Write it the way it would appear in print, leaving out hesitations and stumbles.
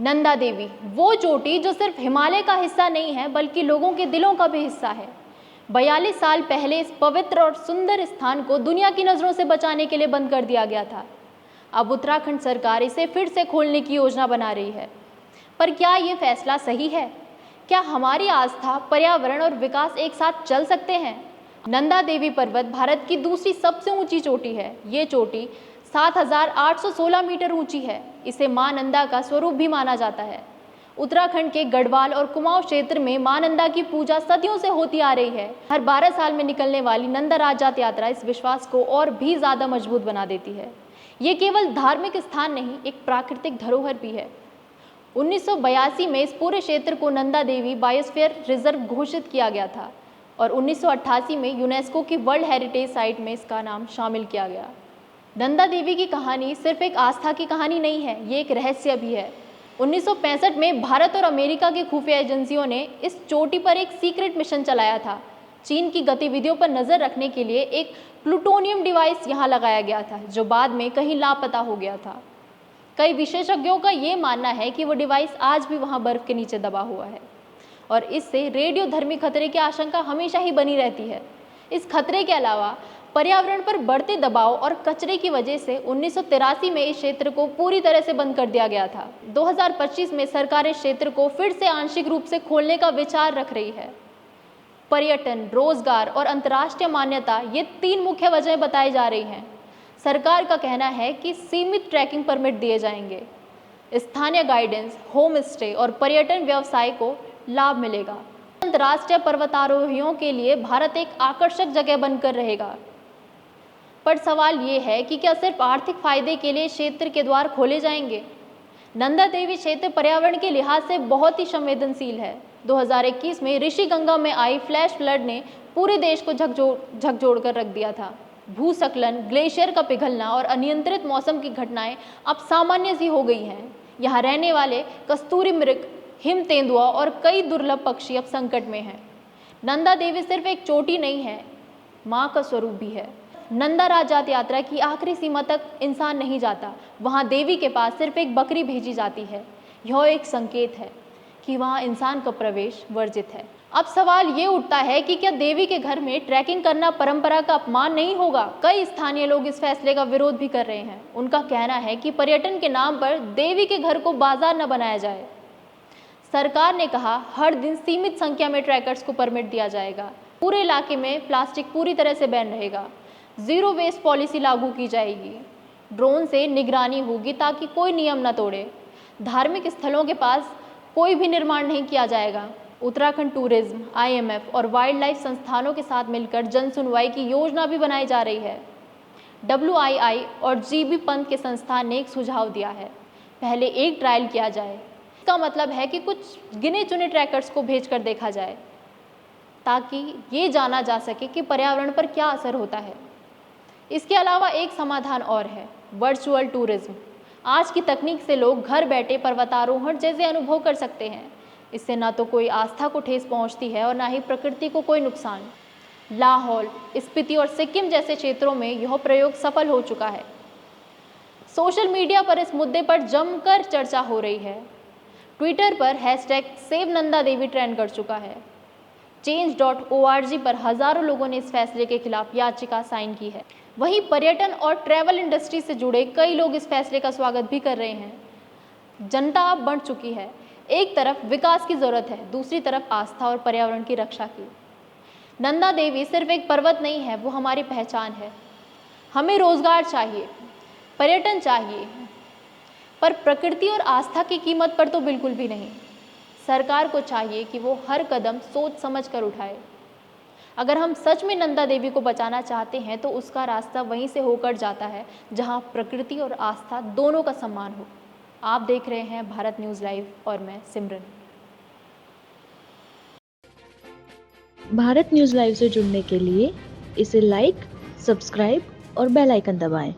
नंदा देवी, वो चोटी जो सिर्फ हिमालय का हिस्सा नहीं है बल्कि लोगों के दिलों का भी हिस्सा है। 42 साल पहले इस पवित्र और सुंदर स्थान को दुनिया की नज़रों से बचाने के लिए बंद कर दिया गया था। अब उत्तराखंड सरकार इसे फिर से खोलने की योजना बना रही है। पर क्या ये फैसला सही है? क्या हमारी आस्था, पर्यावरण और विकास एक साथ चल सकते हैं? नंदा देवी पर्वत भारत की दूसरी सबसे ऊंची चोटी है। ये चोटी 7,816 मीटर ऊंची है। इसे मां नंदा का स्वरूप भी माना जाता है। उत्तराखंड के गढ़वाल और कुमाऊं क्षेत्र में मां नंदा की पूजा सदियों से होती आ रही है। हर 12 साल में निकलने वाली नंदा राजजात यात्रा इस विश्वास को और भी ज्यादा मजबूत बना देती है। ये केवल धार्मिक स्थान नहीं, एक प्राकृतिक धरोहर भी है। 1982 में इस पूरे क्षेत्र को नंदा देवी बायोस्फीयर रिजर्व घोषित किया गया था और 1988 में यूनेस्को की वर्ल्ड हेरिटेज साइट में इसका नाम शामिल किया गया। नंदा देवी की कहानी सिर्फ एक आस्था की कहानी नहीं है, ये एक रहस्य भी है। 1965 में भारत और अमेरिका की खुफिया एजेंसियों ने इस चोटी पर एक सीक्रेट मिशन चलाया था। चीन की गतिविधियों पर नजर रखने के लिए एक प्लूटोनियम डिवाइस यहाँ लगाया गया था, जो बाद में कहीं लापता हो गया था। कई विशेषज्ञों का ये मानना है कि वो डिवाइस आज भी वहाँ बर्फ के नीचे दबा हुआ है और इससे रेडियोधर्मी खतरे की आशंका हमेशा ही बनी रहती है। इस खतरे के अलावा पर्यावरण पर बढ़ते दबाव और कचरे की वजह से 1983 में इस क्षेत्र को पूरी तरह से बंद कर दिया गया था। 2025 में सरकार इस क्षेत्र को फिर से आंशिक रूप से खोलने का विचार रख रही है। पर्यटन, रोजगार और अंतर्राष्ट्रीय मान्यता, ये 3 मुख्य वजहें बताई जा रही हैं। सरकार का कहना है कि सीमित ट्रैकिंग परमिट दिए जाएंगे, स्थानीय गाइडेंस, होम स्टे और पर्यटन व्यवसाय को लाभ मिलेगा। अंतर्राष्ट्रीय पर्वतारोहियों के लिए भारत एक आकर्षक जगह बनकर रहेगा। पर सवाल ये है कि क्या सिर्फ आर्थिक फायदे के लिए क्षेत्र के द्वार खोले जाएंगे? नंदा देवी क्षेत्र पर्यावरण के लिहाज से बहुत ही संवेदनशील है। 2021 में ऋषि गंगा में आई फ्लैश फ्लड ने पूरे देश को झकझोर कर रख दिया था। भूस्खलन, ग्लेशियर का पिघलना और अनियंत्रित मौसम की घटनाएं अब सामान्य सी हो गई हैं। यहाँ रहने वाले कस्तूरी मृग, हिम तेंदुआ और कई दुर्लभ पक्षी अब संकट में हैं। नंदा देवी सिर्फ एक चोटी नहीं है, माँ का स्वरूप भी है। नंदा राजजात यात्रा की आखिरी सीमा तक इंसान नहीं जाता, वहाँ देवी के पास सिर्फ एक बकरी भेजी जाती है। यह एक संकेत है कि वहाँ इंसान का प्रवेश वर्जित है। अब सवाल ये उठता है कि क्या देवी के घर में ट्रैकिंग करना परंपरा का अपमान नहीं होगा? कई स्थानीय लोग इस फैसले का विरोध भी कर रहे हैं। उनका कहना है कि पर्यटन के नाम पर देवी के घर को बाजार न बनाया जाए। सरकार ने कहा हर दिन सीमित संख्या में ट्रैकर्स को परमिट दिया जाएगा। पूरे इलाके में प्लास्टिक पूरी तरह से बैन रहेगा। जीरो वेस्ट पॉलिसी लागू की जाएगी। ड्रोन से निगरानी होगी ताकि कोई नियम न तोड़े। धार्मिक स्थलों के पास कोई भी निर्माण नहीं किया जाएगा। उत्तराखंड टूरिज्म, IMF और वाइल्ड लाइफ संस्थानों के साथ मिलकर जन सुनवाई की योजना भी बनाई जा रही है। WII और GB पंत के संस्थान ने एक सुझाव दिया है, पहले एक ट्रायल किया जाए। इसका मतलब है कि कुछ गिने चुने ट्रैकर्स को भेजकर देखा जाए ताकि ये जाना जा सके कि पर्यावरण पर क्या असर होता है। इसके अलावा एक समाधान और है, वर्चुअल टूरिज्म। आज की तकनीक से लोग घर बैठे पर्वतारोहण जैसे अनुभव कर सकते हैं। इससे ना तो कोई आस्था को ठेस पहुंचती है और ना ही प्रकृति को कोई नुकसान। लाहौल, स्पीति और सिक्किम जैसे क्षेत्रों में यह प्रयोग सफल हो चुका है। सोशल मीडिया पर इस मुद्दे पर जमकर चर्चा हो रही है। ट्विटर पर #SaveNandaDevi ट्रेंड कर चुका है। Change.org पर हजारों लोगों ने इस फैसले के खिलाफ याचिका साइन की है। वहीं पर्यटन और ट्रैवल इंडस्ट्री से जुड़े कई लोग इस फैसले का स्वागत भी कर रहे हैं। जनता अब बढ़ चुकी है। एक तरफ विकास की जरूरत है, दूसरी तरफ आस्था और पर्यावरण की रक्षा की। नंदा देवी सिर्फ एक पर्वत नहीं है, वो हमारी पहचान है। हमें रोजगार चाहिए, पर्यटन चाहिए, पर प्रकृति और आस्था की कीमत पर तो बिल्कुल भी नहीं। सरकार को चाहिए कि वो हर कदम सोच समझ कर उठाए। अगर हम सच में नंदा देवी को बचाना चाहते हैं तो उसका रास्ता वहीं से होकर जाता है जहां प्रकृति और आस्था दोनों का सम्मान हो। आप देख रहे हैं भारत न्यूज़ लाइव और मैं सिमरन। भारत न्यूज़ लाइव से जुड़ने के लिए इसे लाइक, सब्सक्राइब और बेल आइकन दबाएं।